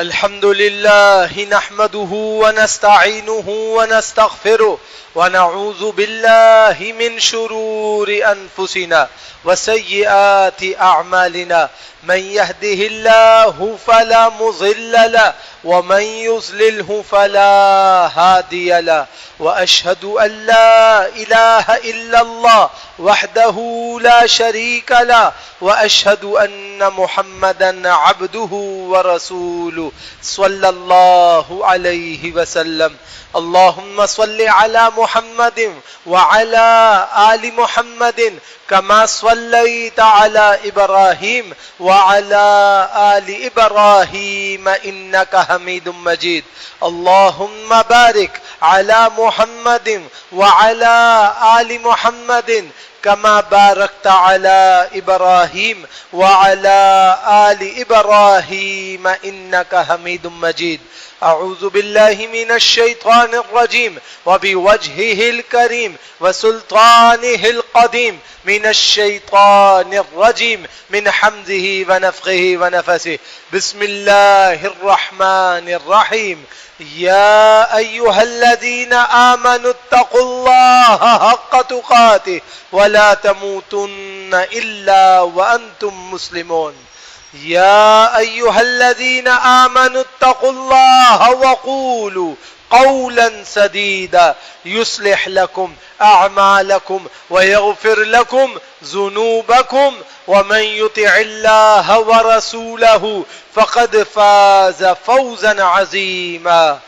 الحمد لله نحمده ونستعينه ونستغفره ونعوذ بالله من شرور أنفسنا وسيئات أعمالنا من يهده الله فلا مضل له ومن يضلله فلا هادي له وأشهد أن لا إله إلا الله وحده لا شريك له وأشهد أن محمدا عبده ورسوله صلى الله عليه وسلم. اللهم صل على محمد وعلى آل محمد كما صليت على إبراهيم وعلى آل إبراهيم إنك حميد مجيد. اللهم بارك على محمد وعلى آل محمد كما باركت على إبراهيم وعلى آل إبراهيم إنك حميد مجيد. أعوذ بالله من الشيطان الرجيم وبوجهه الكريم وسلطانه القديم من الشيطان الرجيم من حمزه ونفخه ونفسه. بسم الله الرحمن الرحيم. يا أيها الذين آمنوا اتقوا الله حق تقاته ولا تموتن إلا وأنتم مسلمون. يا أيها الذين آمنوا اتقوا الله وقولوا قولا سديدا يصلح لكم أعمالكم ويغفر لكم ذنوبكم ومن يطع الله ورسوله فقد فاز فوزا عظيما.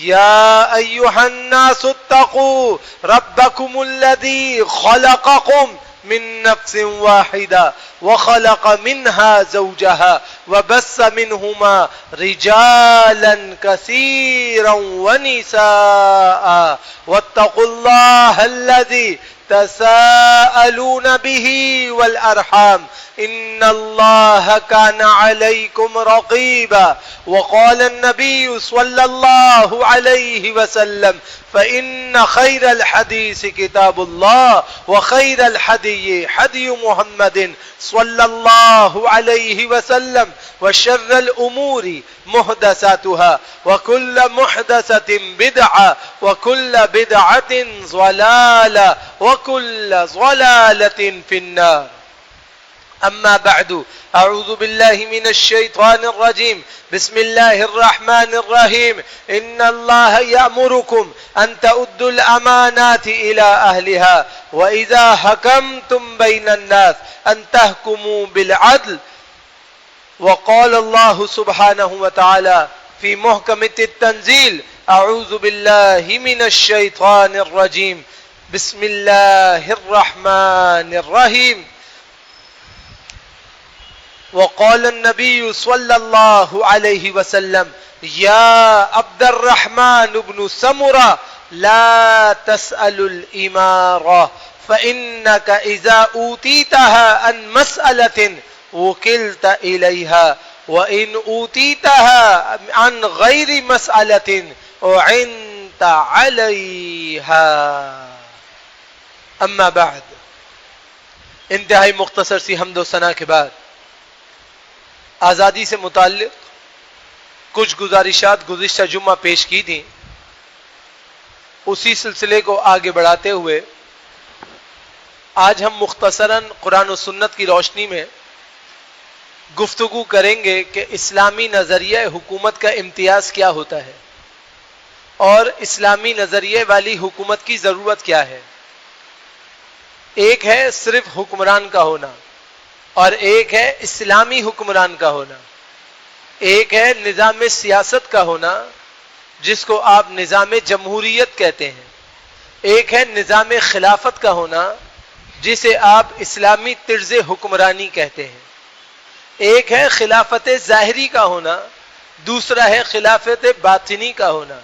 يا أيها الناس اتقوا ربكم الذي خلقكم من نفس واحدة وخلق منها زوجها وبث منهما رجالا كثيرا ونساء واتقوا الله الذي تساءلون به والأرحام إن الله كان عليكم رقيبا. وقال النبي صلى الله عليه وسلم فإن خير الحديث كتاب الله وخير الحدي حدي محمد صلى الله عليه وسلم وشر الأمور محدثاتها وكل محدثة بدعة وكل بدعة ضلالة وكل ضلالة في النار. أما بعد أعوذ بالله من الشيطان الرجيم. بسم الله الرحمن الرحيم. إن الله يأمركم أن تؤدوا الأمانات إلى أهلها وإذا حكمتم بين الناس أن تحكموا بالعدل. وقال الله سبحانه وتعالى في محكم التنزيل أعوذ بالله من الشيطان الرجيم. بسم الله الرحمن الرحيم. وقال النبي صلى الله عليه وسلم يا عبد الرحمن بن سمرة لا تسأل الإمارة فإنك إذا أوتيتها عن مسألة وكلت إليها وإن أوتيتها عن غير مسألة أعنت عليها. أما بعد. انتہائی مختصر سی حمد و ثنا کے بعد آزادی سے متعلق کچھ گزارشات گزشتہ جمعہ پیش کی تھیں. اسی سلسلے کو آگے بڑھاتے ہوئے آج ہم مختصراً قرآن و سنت کی روشنی میں گفتگو کریں گے کہ اسلامی نظریہ حکومت کا امتیاز کیا ہوتا ہے اور اسلامی نظریے والی حکومت کی ضرورت کیا ہے. ایک ہے صرف حکمران کا ہونا اور ایک ہے اسلامی حکمران کا ہونا. ایک ہے نظام سیاست کا ہونا جس کو آپ نظام جمہوریت کہتے ہیں. ایک ہے نظام خلافت کا ہونا جسے آپ اسلامی طرز حکمرانی کہتے ہیں. ایک ہے خلافت ظاہری کا ہونا، دوسرا ہے خلافت باطنی کا ہونا.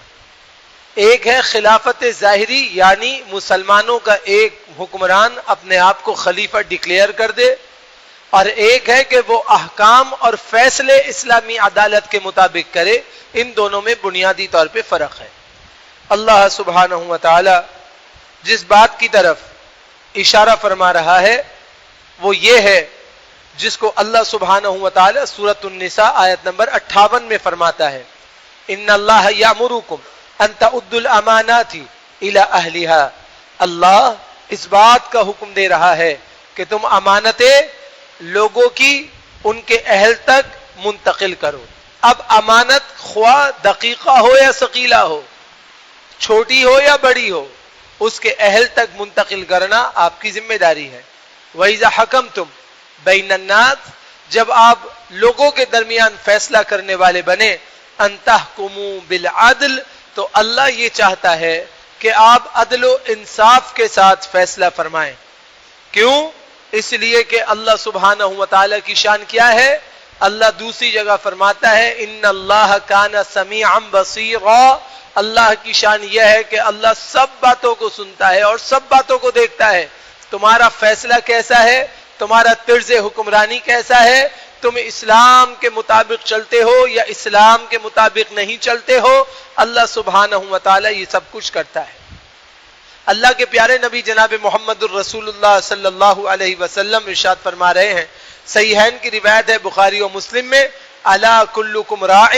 ایک ہے خلافت ظاہری یعنی مسلمانوں کا ایک حکمران اپنے آپ کو خلیفہ ڈکلیئر کر دے، اور ایک ہے کہ وہ احکام اور فیصلے اسلامی عدالت کے مطابق کرے. ان دونوں میں بنیادی طور پہ فرق ہے. اللہ سبحانہ و تعالی جس بات کی طرف اشارہ فرما رہا ہے وہ یہ ہے جس کو اللہ سبحانہ و تعالی سورۃ النساء آیت نمبر 58 میں فرماتا ہے ان اللہ یامرکم ان تعدوا الامانات الی اہلها. اللہ اس بات کا حکم دے رہا ہے کہ تم امانتیں لوگوں کی ان کے اہل تک منتقل کرو. اب امانت خواہ دقیقہ ہو یا ثقیلہ ہو، چھوٹی ہو یا بڑی ہو، اس کے اہل تک منتقل کرنا آپ کی ذمہ داری ہے. وَإِذَا حَكَمْتُمْ بَيْنَ النَّاسِ، جب آپ لوگوں کے درمیان فیصلہ کرنے والے بنے، أَن تَحْكُمُوا بِالْعَدْلِ، تو اللہ یہ چاہتا ہے کہ آپ عدل و انصاف کے ساتھ فیصلہ فرمائیں. کیوں؟ اس لیے کہ اللہ سبحانہ و تعالیٰ کی شان کیا ہے؟ اللہ دوسری جگہ فرماتا ہے ان اللہ کان سمیعا بصیرا. اللہ کی شان یہ ہے کہ اللہ سب باتوں کو سنتا ہے اور سب باتوں کو دیکھتا ہے. تمہارا فیصلہ کیسا ہے؟ تمہارا طرز حکمرانی کیسا ہے؟ تم اسلام کے مطابق چلتے ہو یا اسلام کے مطابق نہیں چلتے ہو؟ اللہ سبحانہ و تعالیٰ یہ سب کچھ کرتا ہے. اللہ کے پیارے نبی جناب محمد الرسول اللہ صلی اللہ علیہ وسلم ارشاد فرما رہے ہیں، صحیحین کی روایت ہے بخاری و مسلم میں، الا کلکم راع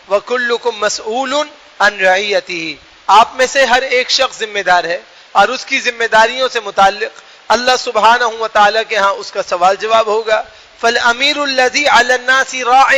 وکلکم مسئول عن رعیتہ. آپ میں سے ہر ایک شخص ذمہ دار ہے اور اس کی ذمہ داریوں سے متعلق اللہ سبحانہ و تعالیٰ کے ہاں اس کا سوال جواب ہوگا. فالامیر الذی علی الناس راع،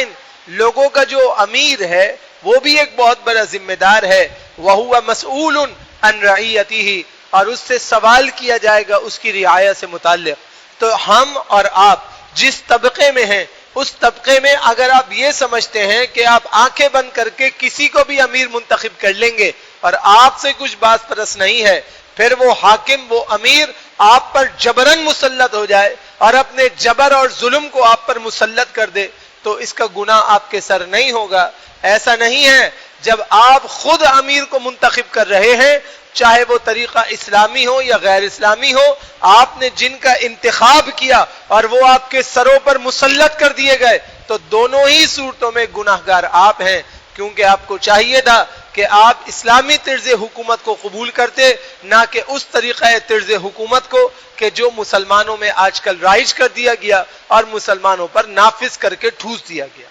لوگوں کا جو امیر ہے وہ بھی ایک بہت بڑا ذمہ دار ہے. وہو مسئول عن رعیتہ، اور اس سے سوال کیا جائے گا اس کی رعایت سے متعلق. تو ہم اور آپ جس طبقے میں ہیں اس طبقے میں اگر آپ یہ سمجھتے ہیں کہ آپ آنکھیں بند کر کے کسی کو بھی امیر منتخب کر لیں گے اور آپ سے کچھ باز پرس نہیں ہے، پھر وہ حاکم وہ امیر آپ پر جبراً مسلط ہو جائے اور اپنے جبر اور ظلم کو آپ پر مسلط کر دے، تو اس کا گناہ آپ کے سر نہیں ہوگا. ایسا نہیں ہے. جب آپ خود امیر کو منتخب کر رہے ہیں، چاہے وہ طریقہ اسلامی ہو یا غیر اسلامی ہو، آپ نے جن کا انتخاب کیا اور وہ آپ کے سروں پر مسلط کر دیے گئے، تو دونوں ہی صورتوں میں گناہگار آپ ہیں. کیونکہ آپ کو چاہیے تھا کہ آپ اسلامی طرز حکومت کو قبول کرتے، نہ کہ اس طریقہ طرز حکومت کو کہ جو مسلمانوں میں آج کل رائج کر دیا گیا اور مسلمانوں پر نافذ کر کے ٹھوس دیا گیا.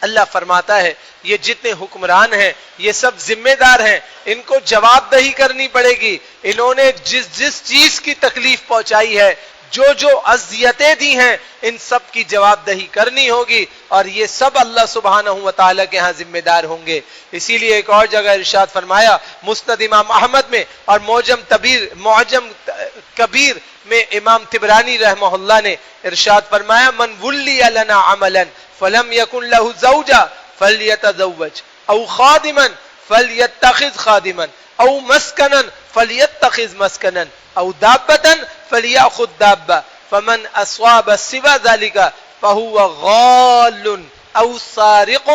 اللہ فرماتا ہے یہ جتنے حکمران ہیں یہ سب ذمہ دار ہیں، ان کو جواب دہی کرنی پڑے گی. انہوں نے جس چیز کی تکلیف پہنچائی ہے، جو اذیتیں دی ہیں، ان سب کی جواب دہی کرنی ہوگی اور یہ سب اللہ سبحانہ و تعالیٰ کے ہاں ذمہ دار ہوں گے. اسی لیے ایک اور جگہ ارشاد فرمایا مسند امام احمد میں اور معجم کبیر میں امام طبرانی رحمہ اللہ نے ارشاد فرمایا من ولی لنا عملا فلم یکن له زوجا فلیتزوج او خادما فلیتخذ خادما او مسکنا فلیتخذ مسکنا او دابتا فلیأخذ دابا فمن اصاب سوى ذلك فهو غال او سارق.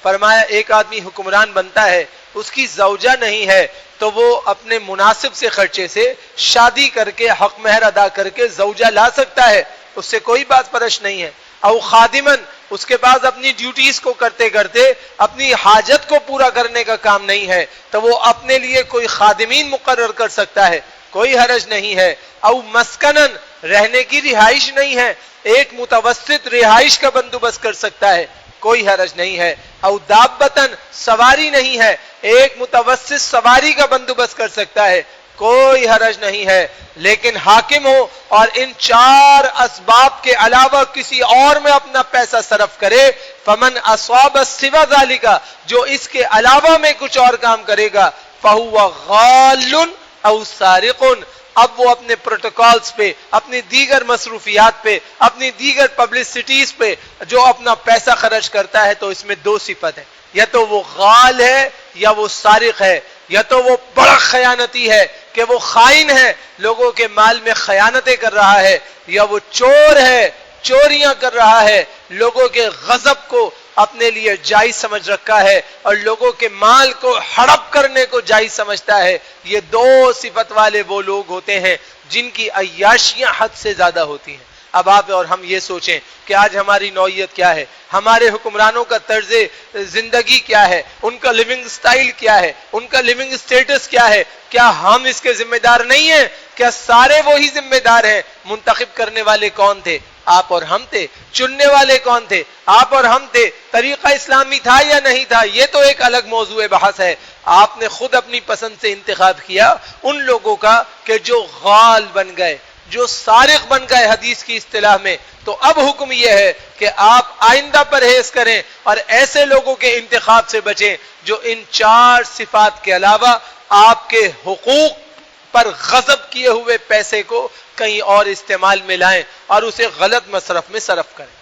فرمایا ایک آدمی حکمران بنتا ہے، اس کی زوجہ نہیں ہے تو وہ اپنے مناسب سے خرچے سے شادی کر کے حق مہر ادا کر کے زوجہ لا سکتا ہے، اس سے کوئی بات پرش نہیں ہے. او خادمن، اس کے بعد اپنی ڈیوٹیز کو کرتے کرتے اپنی حاجت کو پورا کرنے کا کام نہیں ہے تو وہ اپنے لیے کوئی خادمین مقرر کر سکتا ہے، کوئی حرج نہیں ہے. او مسکنن، رہنے کی رہائش نہیں ہے، ایک متوسط رہائش کا بندوبست کر سکتا ہے، کوئی حرج نہیں ہے. او دابتن، سواری نہیں ہے، ایک متوسط سواری کا بندوبست کر سکتا ہے، کوئی حرج نہیں ہے. لیکن حاکم ہو اور ان چار اسباب کے علاوہ کسی اور میں اپنا پیسہ صرف کرے، فمن اصاب سوى ذلك، جو اس کے علاوہ میں کچھ اور کام کرے گا، فهو غال او سارق. اب وہ اپنے پروٹوکالز پہ، اپنی دیگر مصروفیات پہ، اپنی دیگر پبلسٹیز پہ جو اپنا پیسہ خرچ کرتا ہے، تو اس میں دو صفت ہیں، یا تو وہ غال ہے یا وہ سارق ہے، یا تو وہ بڑا خیانتی ہے کہ وہ خائن ہے، لوگوں کے مال میں خیانتیں کر رہا ہے، یا وہ چور ہے، چوریاں کر رہا ہے، لوگوں کے غضب کو اپنے لیے جائز سمجھ رکھا ہے اور لوگوں کے مال کو ہڑپ کرنے کو جائز سمجھتا ہے. یہ دو صفت والے وہ لوگ ہوتے ہیں جن کی عیاشیاں حد سے زیادہ ہوتی ہیں. اب آپ اور ہم یہ سوچیں کہ آج ہماری نوعیت کیا ہے، ہمارے حکمرانوں کا طرز زندگی کیا ہے، ان کا لیونگ سٹائل کیا ہے، ان کا لیونگ سٹیٹس کیا ہے. کیا ہم اس کے ذمہ دار نہیں ہیں؟ کیا سارے وہی ذمہ دار ہیں؟ منتخب کرنے والے کون تھے؟ آپ اور ہم تھے. چننے والے کون تھے؟ آپ اور ہم تھے. طریقہ اسلامی تھا یا نہیں تھا یہ تو ایک الگ موضوع بحث ہے. آپ نے خود اپنی پسند سے انتخاب کیا ان لوگوں کا کہ جو غال بن گئے، جو سارق بن گئے حدیث کی اصطلاح میں. تو اب حکم یہ ہے کہ آپ آئندہ پرہیز کریں اور ایسے لوگوں کے انتخاب سے بچیں جو ان 4 صفات کے علاوہ آپ کے حقوق پر غضب کیے ہوئے پیسے کو کہیں اور استعمال میں لائیں اور اسے غلط مصرف میں صرف کریں.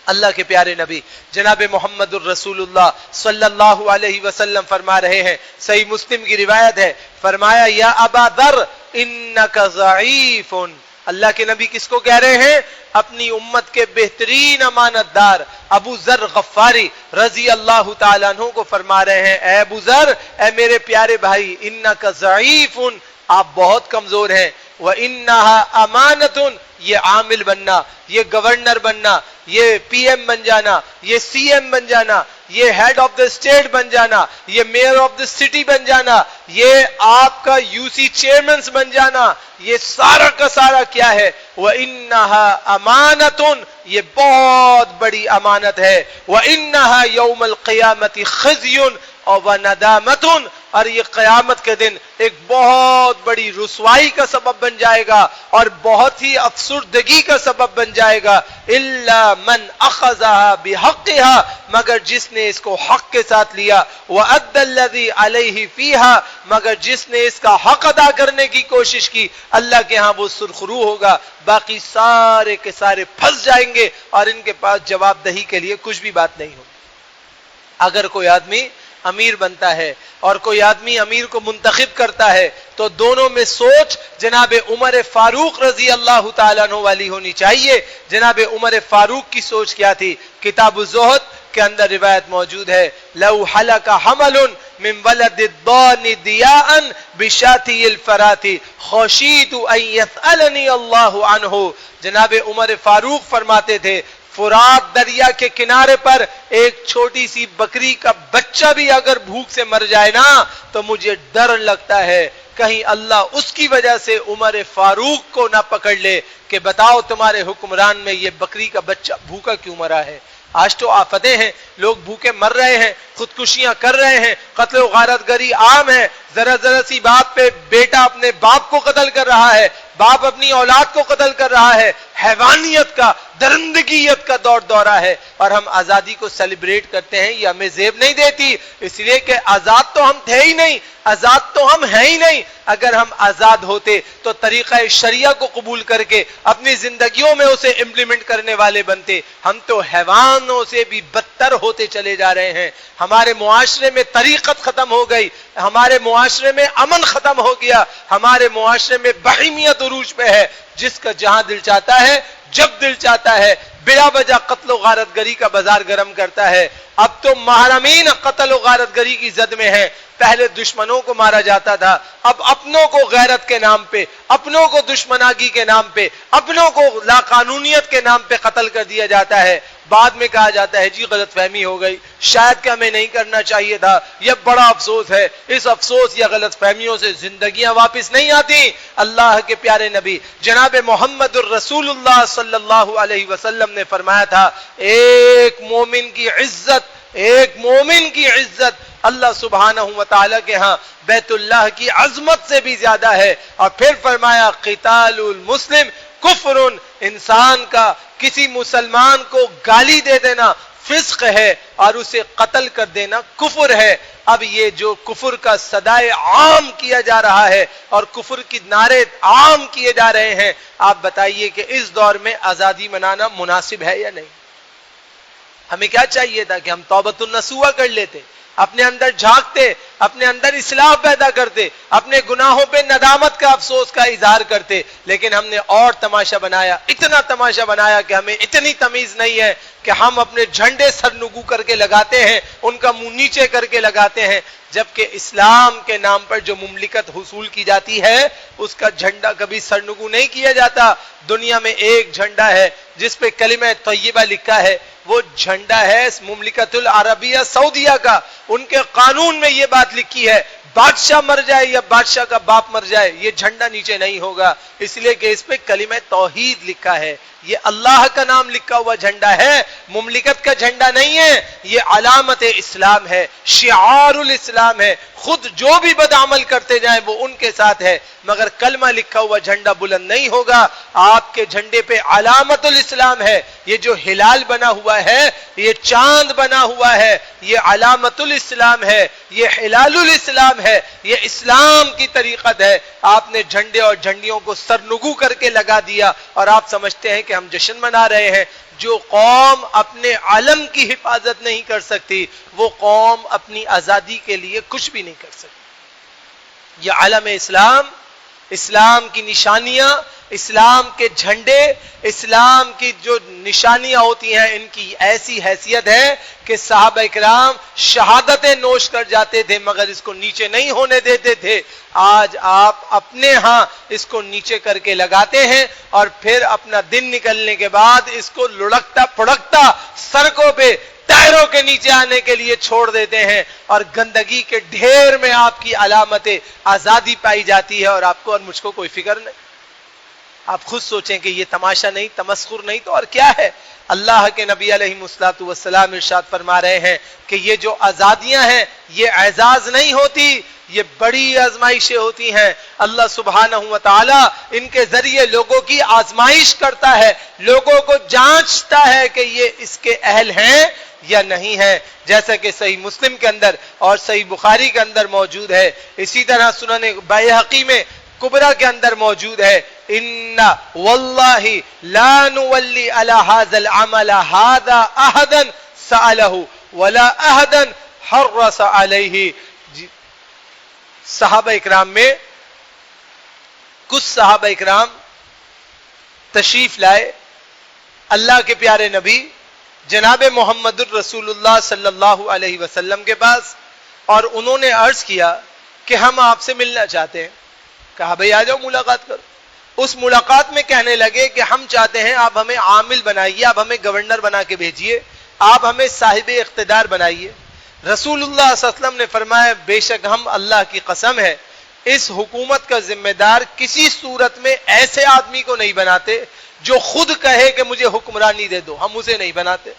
اللہ کے پیارے نبی جناب محمد الرسول اللہ صلی اللہ علیہ وسلم فرما رہے ہیں، صحیح مسلم کی روایت ہے، فرمایا یا ابا ذر انک ضعیف. اللہ کے نبی کس کو کہہ رہے ہیں؟ اپنی امت کے بہترین امانت دار ابو ذر غفاری رضی اللہ تعالیٰ عنہ کو فرما رہے ہیں، اے ابو ذر، اے میرے پیارے بھائی، انک ضعیف، آپ بہت کمزور ہیں. وَإِنَّهَا أَمَانَةٌ، یہ عامل بننا، یہ گورنر بننا، یہ پی ایم بن جانا، یہ سی ایم بن جانا، یہ ہیڈ آف دا اسٹیٹ بن جانا، یہ میئر آف دا سٹی بن جانا، یہ آپ کا یو سی چیئرمینس بن جانا، یہ سارا کا سارا کیا ہے؟ وَإِنَّهَا أَمَانَةٌ، یہ بہت بڑی امانت ہے. وَإِنَّهَا يَوْمَ الْقِيَامَةِ خِزْيٌ وَنَدَامَةٌ، اور یہ قیامت کے دن ایک بہت بڑی رسوائی کا سبب بن جائے گا اور بہت ہی افسردگی کا سبب بن جائے گا. الا من اخذها بحقها، مگر جس نے اس کو حق کے ساتھ لیا. وَأَدَّى الَّذِي عَلَيْهِ فِيهَا، مگر جس نے اس کا حق ادا کرنے کی کوشش کی، اللہ کے ہاں وہ سرخرو ہوگا. باقی سارے کے سارے پھنس جائیں گے اور ان کے پاس جواب دہی کے لیے کچھ بھی بات نہیں ہوگی. اگر کوئی آدمی امیر بنتا ہے اور کوئی آدمی امیر کو منتخب کرتا ہے تو دونوں میں سوچ جناب عمر فاروق رضی اللہ تعالیٰ عنہ والی ہونی چاہیے. جناب عمر فاروق کی سوچ کیا تھی؟ کتاب الزہد کے اندر روایت موجود ہے، لو حلق حمل من ولد الضان ضیاء بشاتی الفرات خشیت ان یسألنی اللہ عنہ. جناب عمر فاروق فرماتے تھے فرات دریا کے کنارے پر ایک چھوٹی سی بکری کا بچہ بھی اگر بھوک سے مر جائے نا تو مجھے ڈر لگتا ہے کہیں اللہ اس کی وجہ سے عمر فاروق کو نہ پکڑ لے کہ بتاؤ تمہارے حکمران میں یہ بکری کا بچہ بھوکا کیوں مرا ہے. آج تو آفتیں ہیں، لوگ بھوکے مر رہے ہیں، خودکشیاں کر رہے ہیں، قتل و غارت گری عام ہے. ذرا ذرا سی بات پہ بیٹا اپنے باپ کو قتل کر رہا ہے، باپ اپنی اولاد کو قتل کر رہا ہے. حیوانیت کا، درندگیت کا دور دورہ ہے اور ہم آزادی کو سیلیبریٹ کرتے ہیں. یہ ہمیں زیب نہیں دیتی، اس لیے کہ آزاد تو ہم تھے ہی نہیں، آزاد تو ہم ہیں ہی نہیں. اگر ہم آزاد ہوتے تو طریقہ شریعہ کو قبول کر کے اپنی زندگیوں میں اسے امپلیمنٹ کرنے والے بنتے. ہم تو حیوانوں سے بھی بدتر ہوتے چلے جا رہے ہیں. ہمارے معاشرے میں طریقت ختم ہو گئی، ہمارے معاشرے میں امن ختم ہو گیا، ہمارے معاشرے میں بہیمیت عروج پہ ہے. جس کا جہاں دل چاہتا ہے، جب دل چاہتا ہے، بلا وجہ قتل و غارت گری کا بازار گرم کرتا ہے. اب تو محرمین قتل و غارت گری کی زد میں ہیں. پہلے دشمنوں کو مارا جاتا تھا، اب اپنوں کو غیرت کے نام پہ، اپنوں کو دشمناگی کے نام پہ، اپنوں کو لا قانونیت کے نام پہ قتل کر دیا جاتا ہے. بعد میں کہا جاتا ہے جی غلط فہمی ہو گئی، شاید کہ ہمیں نہیں کرنا چاہیے تھا. یہ بڑا افسوس ہے، اس افسوس یا غلط فہمیوں سے زندگیاں واپس نہیں آتی. اللہ کے پیارے نبی جناب محمد الرسول اللہ صلی اللہ علیہ وسلم نے فرمایا تھا ایک مومن کی عزت اللہ سبحانہ و تعالیٰ کے ہاں بیت اللہ کی عظمت سے بھی زیادہ ہے. اور پھر فرمایا قتال المسلم کفر، انسان کا کسی مسلمان کو گالی دے دینا فسق ہے اور اسے قتل کر دینا کفر ہے. اب یہ جو کفر کا صدائے عام کیا جا رہا ہے اور کفر کی نعرے عام کیے جا رہے ہیں، آپ بتائیے کہ اس دور میں آزادی منانا مناسب ہے یا نہیں؟ ہمیں کیا چاہیے تھا کہ ہم توبۃ النصوح کر لیتے، اپنے اندر جھانکتے، اپنے اندر اصلاح پیدا کرتے، اپنے گناہوں پہ ندامت کا افسوس کا اظہار کرتے. لیکن ہم نے اور تماشا بنایا، اتنا تماشا بنایا کہ ہمیں اتنی تمیز نہیں ہے کہ ہم اپنے جھنڈے سرنگو کر کے لگاتے ہیں، ان کا منہ نیچے کر کے لگاتے ہیں، جبکہ اسلام کے نام پر جو مملکت حصول کی جاتی ہے اس کا جھنڈا کبھی سرنگو نہیں کیا جاتا. دنیا میں ایک جھنڈا ہے جس پہ کلمہ طیبہ لکھا ہے، وہ جھنڈا ہے مملکت العربیہ سعودیہ کا. ان کے قانون میں یہ بات لکھی ہے بادشاہ مر جائے یا بادشاہ کا باپ مر جائے یہ جھنڈا نیچے نہیں ہوگا، اس لیے کہ اس پہ کلمہ توحید لکھا ہے، یہ اللہ کا نام لکھا ہوا جھنڈا ہے، مملکت کا جھنڈا نہیں ہے، یہ علامت اسلام ہے، شعار الاسلام ہے، خود جو بھی بدعمل کرتے جائیں وہ ان کے ساتھ ہے، مگر کلمہ لکھا ہوا جھنڈا بلند نہیں ہوگا۔ آپ کے جھنڈے پہ علامت الاسلام ہے، یہ جو ہلال بنا ہوا ہے، یہ چاند بنا ہوا ہے، یہ علامت الاسلام ہے، یہ ہلال الاسلام ہے، یہ اسلام کی طریقت ہے۔ آپ نے جھنڈے اور جھنڈیوں کو سرنگو کر کے لگا دیا اور آپ سمجھتے ہیں کہ ہم جشن منا رہے ہیں۔ جو قوم اپنے علم کی حفاظت نہیں کر سکتی وہ قوم اپنی آزادی کے لیے کچھ بھی نہیں کر سکتی۔ یہ علم اسلام، اسلام کی نشانیاں، اسلام کے جھنڈے، اسلام کی جو نشانیاں ہوتی ہیں ان کی ایسی حیثیت ہے کہ صحابہ کرام شہادتیں نوش کر جاتے تھے مگر اس کو نیچے نہیں ہونے دیتے تھے۔ آج آپ اپنے ہاں اس کو نیچے کر کے لگاتے ہیں اور پھر اپنا دن نکلنے کے بعد اس کو لڑکتا پھڑکتا سڑکوں پہ ٹائروں کے نیچے آنے کے لیے چھوڑ دیتے ہیں اور گندگی کے ڈھیر میں آپ کی علامت آزادی پائی جاتی ہے اور آپ کو اور مجھ کو کوئی فکر نہیں۔ آپ خود سوچیں کہ یہ تماشا نہیں، تمسخر نہیں تو اور کیا ہے؟ اللہ کے نبی علیہ الصلوۃ والسلام ارشاد فرما رہے ہیں کہ یہ جو آزادیاں ہیں یہ اعزاز نہیں ہوتی، یہ بڑی آزمائشیں ہوتی ہیں۔ اللہ سبحانہ و تعالی ان کے ذریعے لوگوں کی آزمائش کرتا ہے، لوگوں کو جانچتا ہے کہ یہ اس کے اہل ہیں یا نہیں ہے، جیسا کہ صحیح مسلم کے اندر اور صحیح بخاری کے اندر موجود ہے۔ اسی طرح سنن بیہقی میں کبرا کے اندر موجود ہے، ان واللہ لا نولی علی ھذا العمل ھذا احدا سألہ ولا احدا حرص علیہ۔ صحابہ اکرام میں کچھ صحابہ اکرام تشریف لائے اللہ کے پیارے نبی جناب محمد الرسول اللہ صلی اللہ علیہ وسلم کے پاس، اور انہوں نے عرض کیا کہ ہم آپ سے ملنا چاہتے ہیں۔ کہا بھئی آ جاؤ ملاقات کرو۔ اس ملاقات میں کہنے لگے کہ ہم چاہتے ہیں آپ ہمیں عامل بنائیے، آپ ہمیں گورنر بنا کے بھیجیے، آپ ہمیں صاحب اقتدار بنائیے۔ رسول اللہ صلی اللہ علیہ وسلم نے فرمایا بے شک ہم اللہ کی قسم ہے اس حکومت کا ذمہ دار کسی صورت میں ایسے آدمی کو نہیں بناتے جو خود کہے کہ مجھے حکمرانی دے دو، ہم اسے نہیں بناتے،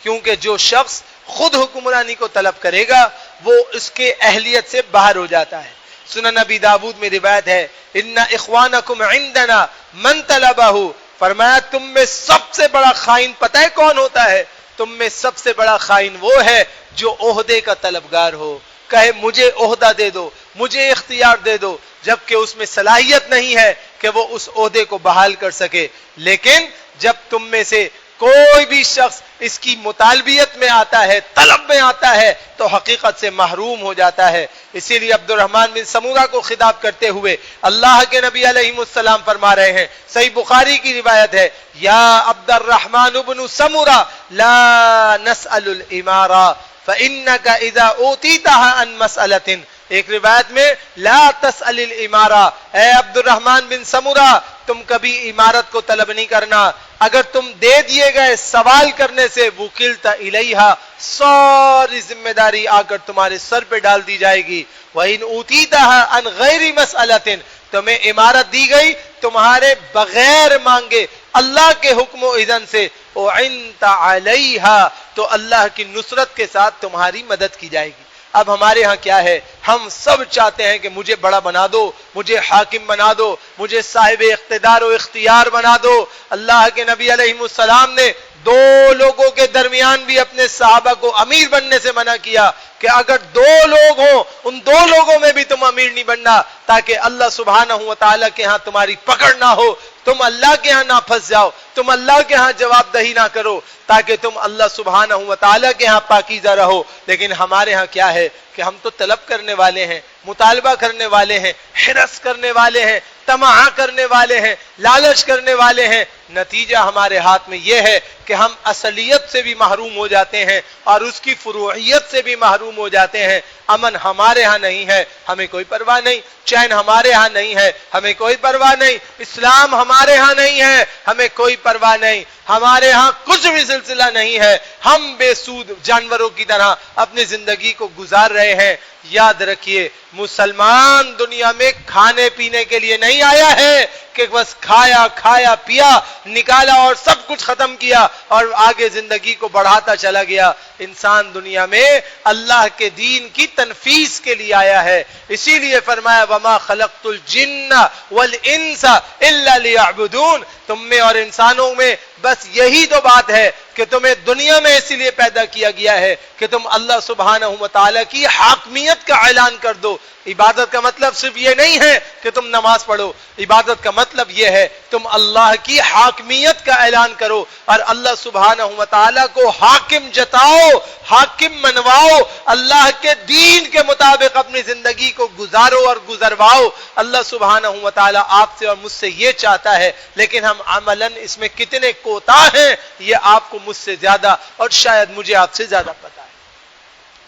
کیونکہ جو شخص خود حکمرانی کو طلب کرے گا وہ اس کے اہلیت سے باہر ہو جاتا ہے۔ سنن نبی داود میں روایت ہے ان اخوانکم عندنا من طلبہ، فرمایا تم میں سب سے بڑا خائن پتہ ہے کون ہوتا ہے؟ تم میں سب سے بڑا خائن وہ ہے جو عہدے کا طلبگار ہو، کہے مجھے عہدہ دے دو، مجھے اختیار دے دو، جبکہ اس میں صلاحیت نہیں ہے کہ وہ اس عہدے کو بحال کر سکے۔ لیکن جب تم میں سے کوئی بھی شخص اس کی مطالبیت میں آتا ہے، طلب میں آتا ہے، تو حقیقت سے محروم ہو جاتا ہے۔ اسی لیے عبد الرحمن بن سمورہ کو خطاب کرتے ہوئے اللہ کے نبی علیہ السلام فرما رہے ہیں، صحیح بخاری کی روایت ہے، یا عبد الرحمن بن سمورہ لا نسأل الامارہ فإنک اذا اوتیتها عن مسئلۃ، ایک روایت میں لا تسأل الامارہ، اے عبد الرحمن بن سمورہ تم کبھی امارت کو طلب نہیں کرنا، اگر تم دے دیے گئے سوال کرنے سے وکلت الیہا، ساری ذمہ داری آ کر تمہارے سر پہ ڈال دی جائے گی، وَإِنْ أُوتِيتَهَا عَنْ غَيْرِ مَسْأَلَةٍ، تمہیں امارت دی گئی تمہارے بغیر مانگے اللہ کے حکم و اذن سے، اُعِنْتَ عَلَيْهَا، تو اللہ کی نصرت کے ساتھ تمہاری مدد کی جائے گی۔ اب ہمارے ہاں کیا ہے، ہم سب چاہتے ہیں کہ مجھے بڑا بنا دو، مجھے حاکم بنا دو، مجھے صاحب اقتدار و اختیار بنا دو۔ اللہ کے نبی علیہ السلام نے دو لوگوں کے درمیان بھی اپنے صحابہ کو امیر بننے سے منع کیا کہ اگر دو لوگ ہوں ان دو لوگوں میں بھی تم امیر نہیں بننا، تاکہ اللہ سبحانہ و تعالیٰ کے ہاں تمہاری پکڑ نہ ہو، تم اللہ کے ہاں نہ پھنس جاؤ، تم اللہ کے ہاں جواب دہی نہ کرو، تاکہ تم اللہ سبحانہ و تعالیٰ کے ہاں پاکیزہ رہو۔ لیکن ہمارے ہاں کیا ہے کہ ہم تو طلب کرنے والے ہیں، مطالبہ کرنے والے ہیں، حرص کرنے والے ہیں، طمع کرنے والے ہیں، لالچ کرنے والے ہیں۔ نتیجہ ہمارے ہاتھ میں یہ ہے کہ ہم اصلیت سے بھی محروم ہو جاتے ہیں اور اس کی فروعیت سے بھی محروم ہو جاتے ہیں۔ امن ہمارے ہاں نہیں ہے، ہمیں کوئی پرواہ نہیں، چین ہمارے ہاں نہیں ہے، ہمیں کوئی پرواہ نہیں، اسلام ہمارے ہمارے ہاں نہیں ہے، ہمیں کوئی پرواہ نہیں، ہمارے ہاں کچھ بھی سلسلہ نہیں ہے، ہم بے سود جانوروں کی طرح اپنی زندگی کو گزار رہے ہیں۔ یاد رکھیے مسلمان دنیا میں کھانے پینے کے لیے نہیں آیا ہے کہ بس کھایا کھایا پیا نکالا اور سب کچھ ختم کیا اور آگے زندگی کو بڑھاتا چلا گیا۔ انسان دنیا میں اللہ کے دین کی تنفیذ کے لیے آیا ہے، اسی لیے فرمایا وما خلقت الجن والانس الا ليعبدون، تم میں اور انسانوں میں بس یہی تو بات ہے کہ تمہیں دنیا میں اسی لیے پیدا کیا گیا ہے کہ تم اللہ سبحانہ و تعالیٰ کی حاکمیت کا اعلان کر دو۔ عبادت کا مطلب صرف یہ نہیں ہے کہ تم نماز پڑھو، عبادت کا مطلب یہ ہے تم اللہ کی حاکمیت کا اعلان کرو اور اللہ سبحانہ و تعالیٰ کو حاکم جتاؤ، حاکم منواؤ، اللہ کے دین کے مطابق اپنی زندگی کو گزارو اور گزرواؤ۔ اللہ سبحانہ و تعالیٰ آپ سے اور مجھ سے یہ چاہتا ہے، لیکن ہم عملاً اس میں کتنے کوتاہ ہیں یہ آپ کو مجھ سے زیادہ اور شاید مجھے آپ سے زیادہ پتا ہے۔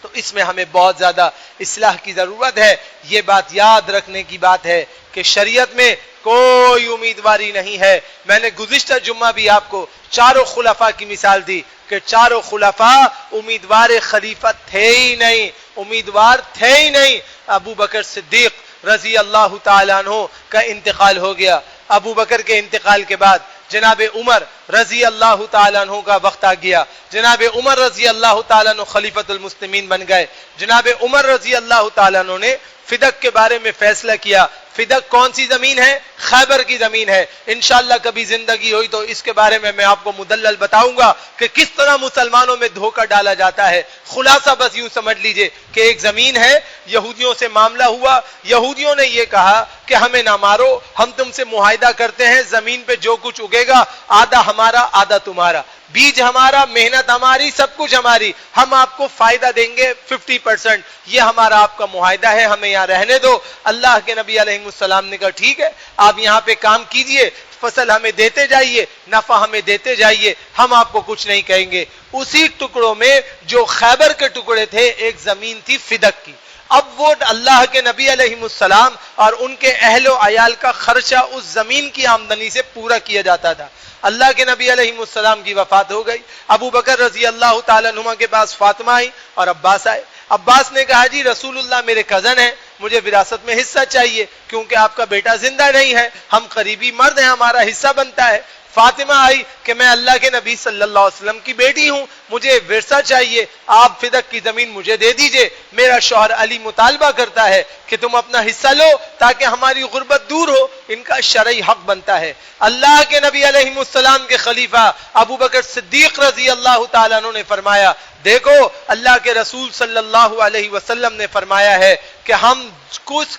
تو اس میں ہمیں بہت زیادہ اصلاح کی ضرورت ہے۔ یہ بات یاد رکھنے کی بات ہے کہ شریعت میں کوئی امیدواری نہیں ہے۔ میں نے گزشتہ جمعہ بھی آپ کو چاروں خلفاء کی مثال دی کہ چاروں خلفاء امیدوار خلیفہ تھے ہی نہیں، امیدوار تھے ہی نہیں۔ ابو بکر صدیق رضی اللہ تعالیٰ عنہ کا انتقال ہو گیا، ابو بکر کے انتقال کے بعد جناب عمر رضی اللہ تعالیٰ عنہ کا وقت آ گیا، جناب عمر رضی اللہ تعالیٰ عنہ خلیفۃ المسلمین بن گئے۔ جناب عمر رضی اللہ تعالیٰ عنہ نے فدق کے بارے میں فیصلہ کیا۔ فدق کون سی زمین ہے؟ خیبر کی زمین ہے۔ انشاءاللہ کبھی زندگی ہوئی تو اس کے بارے میں آپ کو مدلل بتاؤں گا کہ کس طرح مسلمانوں میں دھوکہ ڈالا جاتا ہے۔ خلاصہ بس یوں سمجھ لیجئے کہ ایک زمین ہے، یہودیوں سے معاملہ ہوا، یہودیوں نے یہ کہا کہ ہمیں نہ مارو، ہم تم سے معاہدہ کرتے ہیں زمین پہ جو کچھ اگے گا آدھا ہمارا آدھا تمہارا، بیج ہمارا، محنت ہماری، سب کچھ ہماری، ہم آپ کو فائدہ دیں گے 50%، یہ ہمارا آپ کا معاہدہ ہے، ہمیں یہاں رہنے دو۔ اللہ کے نبی علیہ السلام نے کہا ٹھیک ہے آپ یہاں پہ کام کیجئے، فصل ہمیں دیتے جائیے، نفع ہمیں دیتے جائیے، ہم آپ کو کچھ نہیں کہیں گے۔ اسی ٹکڑوں میں جو خیبر کے ٹکڑے تھے ایک زمین تھی فدق کی۔ اب وہ اللہ کے نبی علیہ السلام اور ان کے اہل و عیال کا خرچہ اس زمین کی آمدنی سے پورا کیا جاتا تھا۔ اللہ کے نبی علیہ السلام کی وفات ہو گئی، ابو بکر رضی اللہ تعالیٰ عنہ کے پاس فاطمہ آئی اور عباس آئے۔ عباس نے کہا جی رسول اللہ میرے کزن ہیں، مجھے وراثت میں حصہ چاہیے کیونکہ آپ کا بیٹا زندہ نہیں ہے، ہم قریبی مرد ہیں، ہمارا حصہ بنتا ہے۔ فاطمہ آئی کہ میں اللہ کے نبی صلی اللہ علیہ وسلم کی بیٹی ہوں، مجھے ورثہ چاہیے، آپ فدق کی زمین مجھے دے دیجئے۔ میرا شوہر علی مطالبہ کرتا ہے کہ تم اپنا حصہ لو تاکہ ہماری غربت دور ہو، ان کا شرعی حق بنتا ہے۔ اللہ کے نبی علیہ السلام کے خلیفہ ابو بکر صدیق رضی اللہ تعالیٰ عنہ نے فرمایا دیکھو اللہ کے رسول صلی اللہ علیہ وسلم نے فرمایا ہے کہ ہم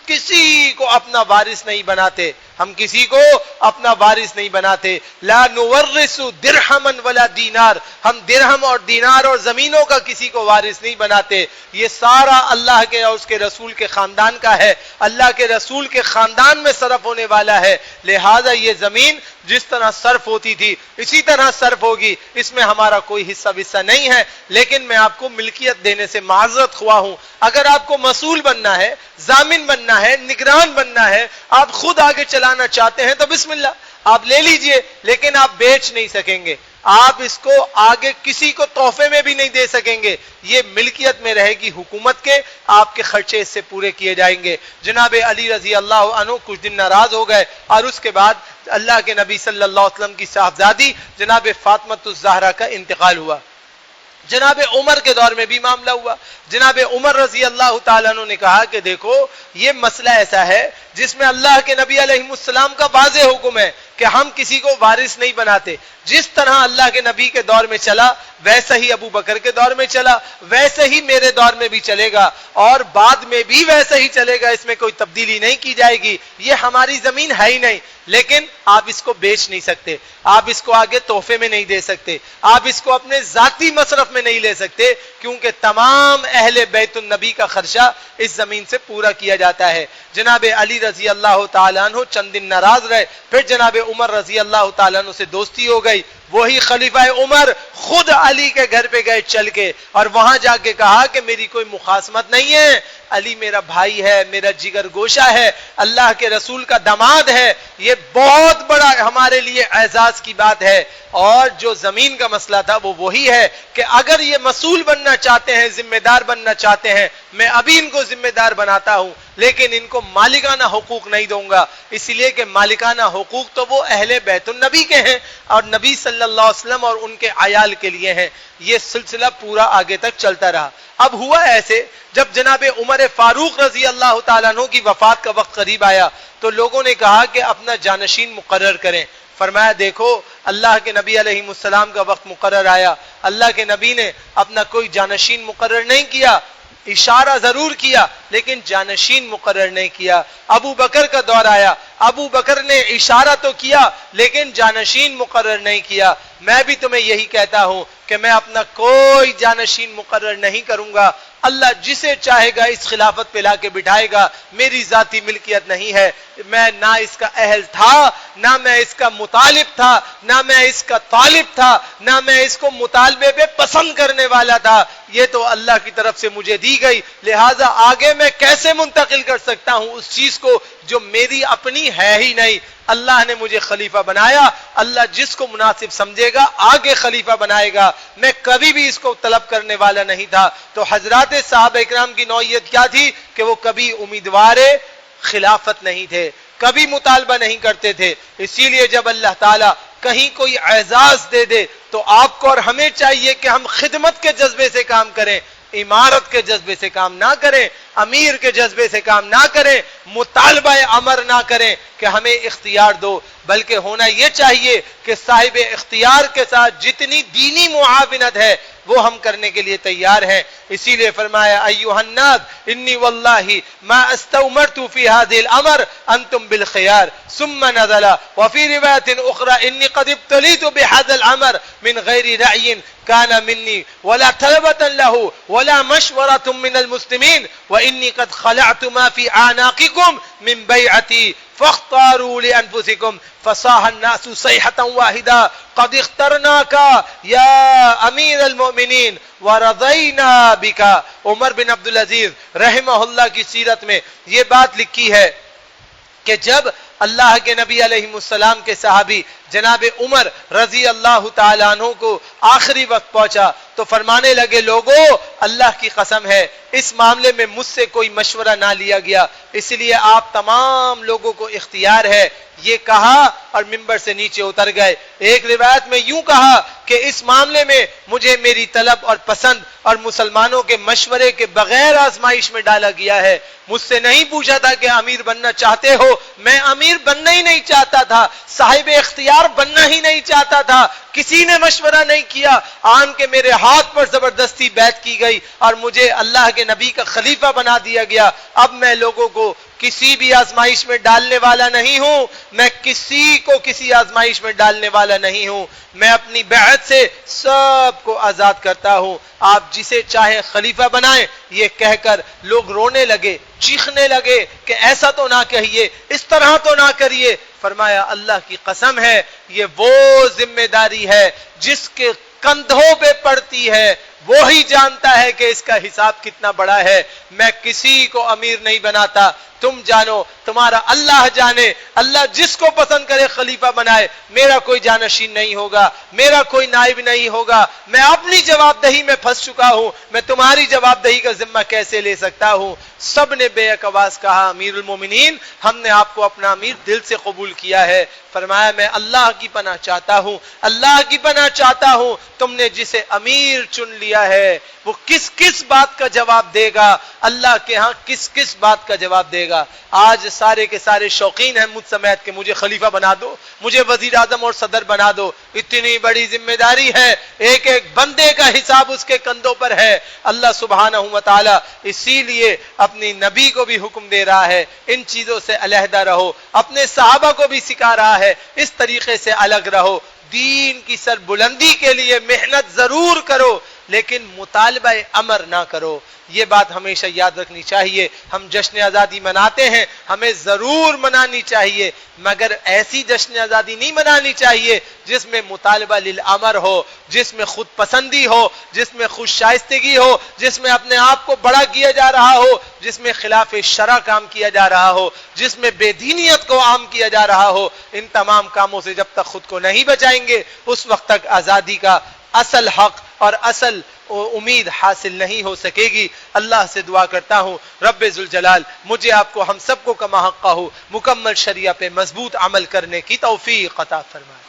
کسی کو اپنا وارث نہیں بناتے، ہم کسی کو اپنا وارث نہیں بناتے۔ لا نورث درہما ولا دینار، ہم درہم اور دینار اور زمینوں کا کسی کو وارث نہیں بناتے۔ یہ سارا اللہ کے اور اس کے رسول کے خاندان کا ہے، اللہ کے رسول کے خاندان میں صرف ہونے والا ہے، لہذا یہ زمین جس طرح صرف ہوتی تھی اسی طرح صرف ہوگی، اس میں ہمارا کوئی حصہ نہیں ہے۔ لیکن میں آپ کو ملکیت دینے سے معذرت خواہ ہوں، اگر آپ کو مسئول بننا ہے، ضامن بننا ہے، نگران بننا ہے، آپ خود آگے چلانا چاہتے ہیں تو بسم اللہ آپ لے لیجئے، لیکن آپ بیچ نہیں سکیں گے، آپ اس کو آگے کسی کو تحفے میں بھی نہیں دے سکیں گے، یہ ملکیت میں رہے گی حکومت کے، آپ کے خرچے اس سے پورے کیے جائیں گے۔ جناب علی رضی اللہ عنہ کچھ دن ناراض ہو گئے اور اس کے بعد اللہ کے نبی صلی اللہ علیہ وسلم کی صاحبزادی جناب فاطمہ الزہرا کا انتقال ہوا۔ جناب عمر کے دور میں بھی معاملہ ہوا، جناب عمر رضی اللہ تعالیٰ عنہ نے کہا کہ دیکھو یہ مسئلہ ایسا ہے جس میں اللہ کے نبی علیہ السلام کا واضح حکم ہے کہ ہم کسی کو وارث نہیں بناتے، جس طرح اللہ کے نبی کے دور میں چلا ویسا ہی ابو بکر کے دور میں چلا، ویسے ہی میرے دور میں بھی چلے گا اور بعد میں بھی ویسا ہی چلے گا، اس میں کوئی تبدیلی نہیں کی جائے گی۔ یہ ہماری زمین ہے ہی نہیں، لیکن آپ اس کو بیچ نہیں سکتے، آپ اس کو آگے تحفے میں نہیں دے سکتے، آپ اس کو اپنے ذاتی مصرف میں نہیں لے سکتے، کیونکہ تمام اہل بیت النبی کا خرچہ اس زمین سے پورا کیا جاتا ہے۔ جناب علی رضی اللہ تعالیٰ عنہ چند دن ناراض رہے، پھر جناب عمر رضی اللہ تعالیٰ عنہ سے دوستی ہو گئی، وہی خلیفہ عمر خود علی کے گھر پہ گئے چل کے اور وہاں جا کے کہا کہ میری کوئی مخاصمت نہیں ہے، علی میرا بھائی ہے، میرا جگر گوشہ ہے، اللہ کے رسول کا داماد ہے، یہ بہت بڑا ہمارے لیے اعزاز کی بات ہے۔ اور جو زمین کا مسئلہ تھا وہ وہی ہے کہ اگر یہ مسئول بننا چاہتے ہیں، ذمہ دار بننا چاہتے ہیں، میں ابھی ان کو ذمہ دار بناتا ہوں، لیکن ان کو مالکانہ حقوق نہیں دوں گا، اس لیے کہ مالکانہ حقوق تو وہ اہل بیت النبی کے ہیں اور نبی صلی اللہ علیہ وسلم اور ان کے عیال کے لیے ہیں۔ یہ سلسلہ پورا آگے تک چلتا رہا۔ اب ہوا ایسے، جب جناب عمر فاروق رضی اللہ تعالیٰ عنہ کی وفات کا وقت قریب آیا تو لوگوں نے کہا کہ اپنا جانشین مقرر کریں۔ فرمایا دیکھو اللہ کے نبی علیہ السلام کا وقت مقرر آیا، اللہ کے نبی نے اپنا کوئی جانشین مقرر نہیں کیا، اشارہ ضرور کیا لیکن جانشین مقرر نہیں کیا۔ ابو بکر کا دور آیا، ابو بکر نے اشارہ تو کیا لیکن جانشین مقرر نہیں کیا۔ میں بھی تمہیں یہی کہتا ہوں کہ میں اپنا کوئی جانشین مقرر نہیں کروں گا، اللہ جسے چاہے گا اس خلافت پہ لا کے بٹھائے گا، میری ذاتی ملکیت نہیں ہے، میں نہ اس کا اہل تھا، نہ میں اس کا مطالب تھا، نہ میں اس کا طالب تھا، نہ میں اس کو مطالبے پہ پسند کرنے والا تھا، یہ تو اللہ کی طرف سے مجھے دی گئی، لہٰذا آگے میں کیسے منتقل کر سکتا ہوں اس چیز کو جو میری اپنی ہے ہی نہیں۔ اللہ نے مجھے خلیفہ بنایا، اللہ جس کو مناسب سمجھے گا آگے خلیفہ بنائے گا، میں کبھی بھی اس کو طلب کرنے والا نہیں تھا۔ تو حضرات صحابہ اکرام کی نوعیت کیا تھی کہ وہ کبھی امیدوار خلافت نہیں تھے، کبھی مطالبہ نہیں کرتے تھے۔ اسی لیے جب اللہ تعالیٰ کہیں کوئی اعزاز دے دے تو آپ کو اور ہمیں چاہیے کہ ہم خدمت کے جذبے سے کام کریں، امارت کے جذبے سے کام نہ کریں، امیر کے جذبے سے کام نہ کریں، مطالبہ امر نہ کریں کہ ہمیں اختیار دو، بلکہ ہونا یہ چاہیے کہ صاحب اختیار کے ساتھ جتنی دینی معاونت ہے وہ ہم کرنے کے لیے تیار ہیں۔ اسی لیے فرمایا ایھا الناس انی واللہ ما استمرت فی هذا الامر انتم بالخيار ثم نزل وفي روایت اخرى انی قد ابتلیت بهذا الامر من غیر رأی كان مني ولا طلبة له ولا مشورة من المسلمين وإني قد خلعت ما في أعناقكم من بيعتي فاختاروا لأنفسكم فصاح الناس صيحة واحدة قد اخترناك يا أمير المؤمنين ورضينا بك۔ عمر بن عبدالعزیز رحمہ اللہ کی سیرت میں یہ بات لکھی ہے کہ جب اللہ کے نبی علیہ السلام کے صحابی جناب عمر رضی اللہ تعالیٰ عنہ کو آخری وقت پہنچا تو فرمانے لگے لوگوں اللہ کی قسم ہے اس معاملے میں مجھ سے کوئی مشورہ نہ لیا گیا، اس لیے آپ تمام لوگوں کو اختیار ہے، یہ کہا اور منبر سے نیچے اتر گئے۔ ایک روایت میں یوں کہا کہ اس معاملے میں مجھے میری طلب اور پسند اور مسلمانوں کے مشورے کے بغیر آزمائش میں ڈالا گیا ہے، مجھ سے نہیں پوچھا تھا کہ امیر بننا چاہتے ہو، میں امیر بننا ہی نہیں چاہتا تھا، صاحب اختیار بننا ہی نہیں چاہتا تھا، کسی نے مشورہ نہیں کیا، آن کے میرے ہاتھ پر زبردستی بیعت کی گئی اور مجھے اللہ کے نبی کا خلیفہ بنا دیا گیا۔ اب میں لوگوں کو کسی بھی آزمائش میں ڈالنے والا نہیں ہوں، میں کسی کو کسی آزمائش میں ڈالنے والا نہیں ہوں، میں اپنی بیعت سے سب کو آزاد کرتا ہوں، آپ جسے چاہیں خلیفہ بنائیں۔ یہ کہہ کر لوگ رونے لگے، چیخنے لگے کہ ایسا تو نہ کہیے، اس طرح تو نہ کریے۔ فرمایا اللہ کی قسم ہے یہ وہ ذمہ داری ہے جس کے کندھوں پہ پڑتی ہے وہی جانتا ہے کہ اس کا حساب کتنا بڑا ہے۔ میں کسی کو امیر نہیں بناتا، تم جانو، تمہارا اللہ جانے، اللہ جس کو پسند کرے خلیفہ بنائے، میرا کوئی جانشین نہیں ہوگا، میرا کوئی نائب نہیں ہوگا، میں اپنی جواب دہی میں پھنس چکا ہوں، میں تمہاری جواب دہی کا ذمہ کیسے لے سکتا ہوں۔ سب نے بے یک آواز کہا امیر المومنین ہم نے آپ کو اپنا امیر دل سے قبول کیا ہے۔ فرمایا میں اللہ کی پناہ چاہتا ہوں، اللہ کی پناہ چاہتا ہوں، تم نے جسے امیر چن لیا ہے وہ کس کس بات کا جواب دے گا، اللہ کے ہاں کس کس بات کا جواب دے گا۔ آج سارے کے سارے شوقین ہیں مجھ سمیت کہ مجھے خلیفہ بنا دو، مجھے وزیر اعظم اور صدر بنا دو، اتنی بڑی ذمہ داری ہے، ایک ایک بندے کا حساب اس کے کندھوں پر ہے۔ اللہ سبحانہ و تعالی اسی لیے اپنی نبی کو بھی حکم دے رہا ہے ان چیزوں سے علیحدہ رہو، اپنے صحابہ کو بھی سکھا رہا ہے اس طریقے سے الگ رہو، دین کی سربلندی کے لیے محنت ضرور کرو لیکن مطالبہ امر نہ کرو. یہ بات ہمیشہ یاد رکھنی چاہیے. ہم جشن آزادی مناتے ہیں, ہمیں ضرور منانی چاہیے, مگر ایسی جشن آزادی نہیں منانی چاہیے جس میں مطالبہ للامر ہو, جس میں خود پسندی ہو, جس میں خود شائستگی ہو, جس میں اپنے آپ کو بڑا کیا جا رہا ہو, جس میں خلاف شرع کام کیا جا رہا ہو, جس میں بے دینیت کو عام کیا جا رہا ہو. ان تمام کاموں سے جب تک خود کو نہیں بچائیں گے اس وقت تک آزادی کا اصل حق اور اصل امید حاصل نہیں ہو سکے گی. اللہ سے دعا کرتا ہوں رب ذوالجلال مجھے آپ کو ہم سب کو کما حقہ ہو مکمل شریعہ پہ مضبوط عمل کرنے کی توفیق عطا فرمائے.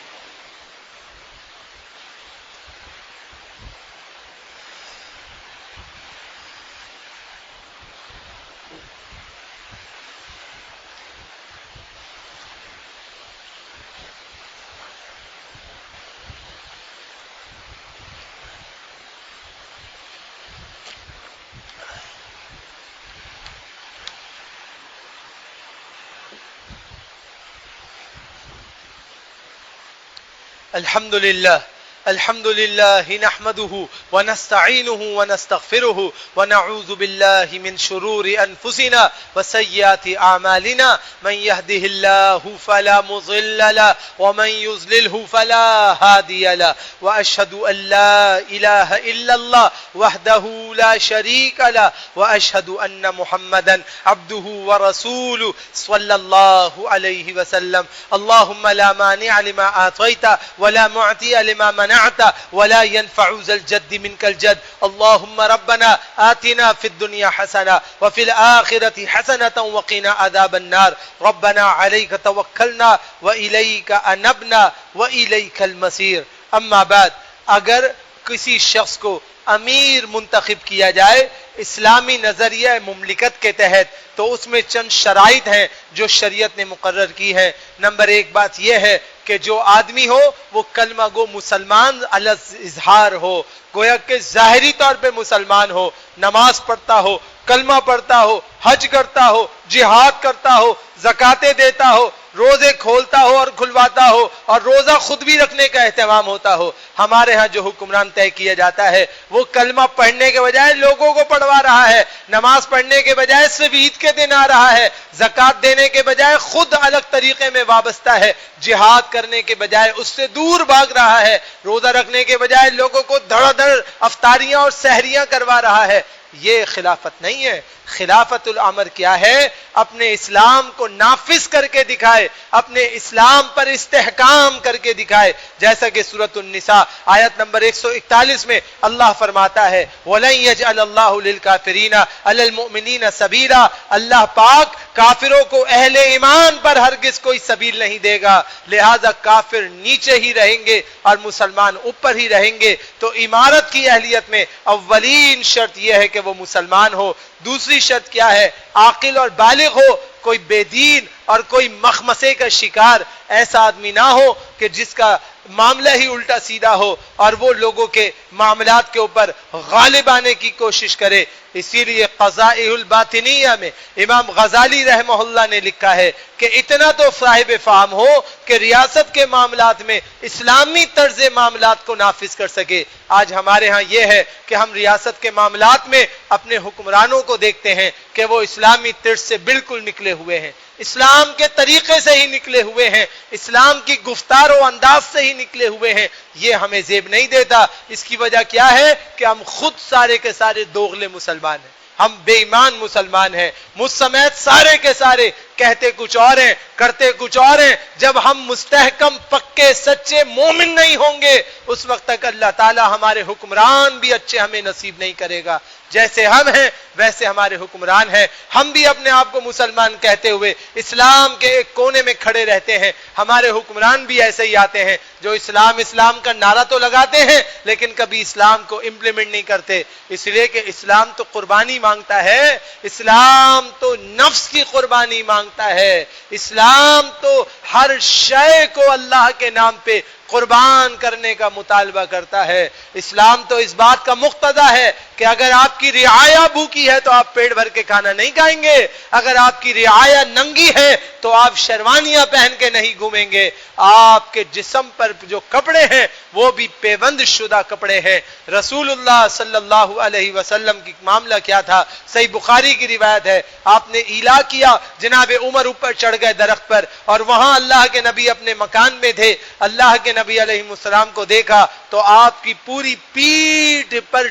الحمد لله نحمده ونستعينه ونستغفره ونعوذ بالله من شرور أنفسنا وسيئات أعمالنا. من يهده الله فلا مضل له ومن يضلله فلا هادي له. وأشهد أن لا إله إلا الله وحده لا شريك له وأشهد أن محمدا عبده ورسوله صلى الله عليه وسلم. اللهم لا مانع لما أعطيت ولا معطي لما منعت ولا ينفع ذا الجد منك الجد. اللهم ربنا آتنا في الدنيا حسنة وفي الآخرة حسنة وقنا عذاب النار. ربنا عليك توكلنا وإليك أنبنا وإليك المصير. اما بعد, اگر کسی شخص کو امیر منتخب کیا جائے اسلامی نظریہ مملکت کے تحت تو اس میں چند شرائط ہیں جو شریعت نے مقرر کی ہیں. نمبر ایک بات یہ ہے کہ جو آدمی ہو وہ کلمہ گو مسلمان علی اظہار ہو, گویا کہ ظاہری طور پہ مسلمان ہو, نماز پڑھتا ہو, کلمہ پڑھتا ہو, حج کرتا ہو, جہاد کرتا ہو, زکاتیں دیتا ہو, روزے کھولتا ہو اور کھلواتا ہو, اور روزہ خود بھی رکھنے کا اہتمام ہوتا ہو. ہمارے ہاں جو حکمران طے کیا جاتا ہے وہ کلمہ پڑھنے کے بجائے لوگوں کو پڑھوا رہا ہے, نماز پڑھنے کے بجائے صرف عید کے دن آ رہا ہے, زکات دینے کے بجائے خود الگ طریقے میں وابستہ ہے, جہاد کرنے کے بجائے اس سے دور بھاگ رہا ہے, روزہ رکھنے کے بجائے لوگوں کو دھڑا دھڑ افطاریاں اور سحریاں کروا رہا ہے. یہ خلافت نہیں ہے. خلافت الامر کیا ہے؟ اپنے اسلام کو نافذ کر کے دکھائے, اپنے اسلام پر استحکام کر کے دکھائے. جیسا کہ سورۃ النساء آیت نمبر 141 میں اللہ فرماتا ہے وَلَن يَجْعَلَ اللَّهُ لِلْكَافِرِينَ عَلَى الْمُؤْمِنِينَ سَبِيلًا. اللہ پاک کافروں کو اہل ایمان پر ہرگز کوئی سبیل نہیں دے گا, لہذا کافر نیچے ہی رہیں گے اور مسلمان اوپر ہی رہیں گے. تو امارت کی اہلیت میں اولین شرط یہ ہے کہ وہ مسلمان ہو. دوسری شرط کیا ہے؟ عاقل اور بالغ ہو, کوئی بے دین اور کوئی مخمسے کا شکار ایسا آدمی نہ ہو کہ جس کا معاملہ ہی الٹا سیدھا ہو اور وہ لوگوں کے معاملات کے اوپر غالب آنے کی کوشش کرے. اسی لیے قضائع الباطنیہ میں امام غزالی رحمہ اللہ نے لکھا ہے کہ اتنا تو صاحب فہم ہو کہ ریاست کے معاملات میں اسلامی طرز معاملات کو نافذ کر سکے. آج ہمارے ہاں یہ ہے کہ ہم ریاست کے معاملات میں اپنے حکمرانوں کو دیکھتے ہیں کہ وہ اسلامی طرز سے بالکل نکلے ہوئے ہیں, اسلام کے طریقے سے ہی نکلے ہوئے ہیں, اسلام کی گفتار و انداز سے ہی نکلے ہوئے ہیں. یہ ہمیں زیب نہیں دیتا. اس کی وجہ کیا ہے کہ ہم خود سارے کے سارے دوغلے مسلمان ہیں, ہم بے ایمان مسلمان ہیں. مجھ سمیت سارے کے سارے کہتے کچھ اور ہیں, کرتے کچھ اور ہیں. جب ہم مستحکم پکے سچے مومن نہیں ہوں گے اس وقت تک اللہ تعالی ہمارے حکمران بھی اچھے ہمیں نصیب نہیں کرے گا. جیسے ہم ہیں ویسے ہمارے حکمران ہیں. ہم بھی اپنے آپ کو مسلمان کہتے ہوئے اسلام کے ایک کونے میں کھڑے رہتے ہیں. ہمارے حکمران بھی ایسے ہی آتے ہیں جو اسلام اسلام کا نعرہ تو لگاتے ہیں لیکن کبھی اسلام کو امپلیمنٹ نہیں کرتے. اس لیے کہ اسلام تو قربانی مانگتا ہے, اسلام تو نفس کی قربانی مانگتا ہے, اسلام تو ہر شے کو اللہ کے نام پہ قربان کرنے کا مطالبہ کرتا ہے۔ اسلام تو اس بات کا مقتضا ہے کہ اگر آپ کی رعایا بھوکی ہے تو آپ پیٹ بھر کے کھانا نہیں کھائیں گے، اگر آپ کی رعایا ننگی ہے تو آپ شیروانیاں پہن کے نہیں گھومیں گے، آپ کے جسم پر جو کپڑے ہیں وہ بھی پیوند شدہ کپڑے ہیں۔ رسول اللہ صلی اللہ علیہ وسلم کی معاملہ کیا تھا؟ صحیح بخاری کی روایت ہے، آپ نے ایلا کیا، جناب عمر اوپر چڑھ گئے درخت پر، اور وہاں اللہ کے نبی اپنے مکان میں تھے، اللہ کے نبی علیہ السلام کو دیکھا تو آپ کی پوری پیٹھ پر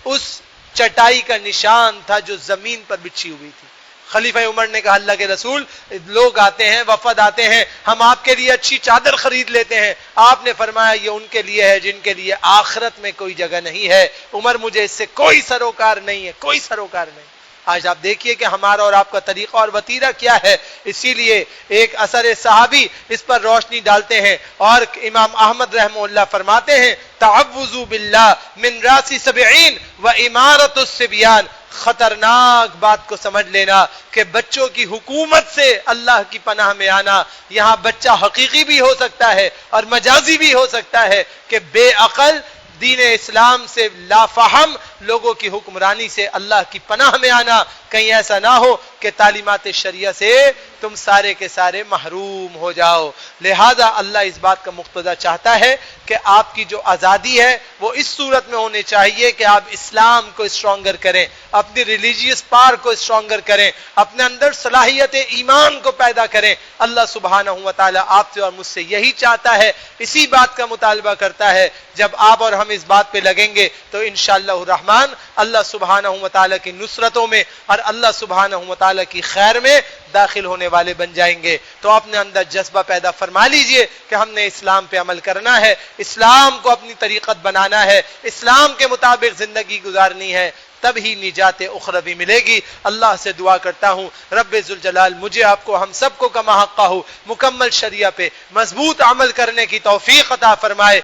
اس چٹائی کا نشان تھا جو زمین پر بچھی ہوئی تھی۔ خلیفہ عمر نے کہا اللہ کے رسول، لوگ آتے ہیں، وفد آتے ہیں، ہم آپ کے لیے اچھی چادر خرید لیتے ہیں۔ آپ نے فرمایا یہ ان کے لیے ہے جن کے لیے آخرت میں کوئی جگہ نہیں ہے۔ عمر مجھے اس سے کوئی سروکار نہیں ہے، کوئی سروکار نہیں۔ آج آپ دیکھیے کہ ہمارا اور آپ کا طریقہ اور وتیرہ کیا ہے۔ اسی لیے ایک اثر صحابی اس پر روشنی ڈالتے ہیں، اور امام احمد رحمہ اللہ فرماتے ہیں تعوذوا باللہ من راس سبعین و امارت الصبیان، خطرناک بات کو سمجھ لینا کہ بچوں کی حکومت سے اللہ کی پناہ میں آنا۔ یہاں بچہ حقیقی بھی ہو سکتا ہے اور مجازی بھی ہو سکتا ہے کہ بے عقل، دین اسلام سے لافہم لوگوں کی حکمرانی سے اللہ کی پناہ میں آنا۔ کہیں ایسا نہ ہو کہ تعلیمات شریعہ سے تم سارے کے سارے محروم ہو جاؤ۔ لہذا اللہ اس بات کا مقتضا چاہتا ہے کہ آپ کی جو آزادی ہے وہ اس صورت میں ہونی چاہیے کہ آپ اسلام کو اسٹرانگر کریں، اپنی ریلیجیس پار کو اسٹرانگر کریں، اپنے اندر صلاحیت ایمان کو پیدا کریں۔ اللہ سبحانہ و تعالی آپ سے اور مجھ سے یہی چاہتا ہے، اسی بات کا مطالبہ کرتا ہے۔ جب آپ اور ہم اس بات پہ لگیں گے تو انشاءاللہ الرحمن اللہ سبحانہ و تعالی کی نصرتوں میں اور اللہ سبحانہ و تعالی کی خیر میں داخل ہونے والے بن جائیں گے۔ تو اپنے اندر جذبہ پیدا فرما لیجئے کہ ہم نے اسلام پہ عمل کرنا ہے، اسلام کو اپنی طریقت بنانا ہے، اسلام کے مطابق زندگی گزارنی ہے، تب ہی نجات اخروی ملے گی۔ اللہ سے دعا کرتا ہوں رب ذوالجلال مجھے آپ کو ہم سب کو کما حقہ مکمل شریعہ پہ مضبوط عمل کرنے کی توفیق عطا فرمائے۔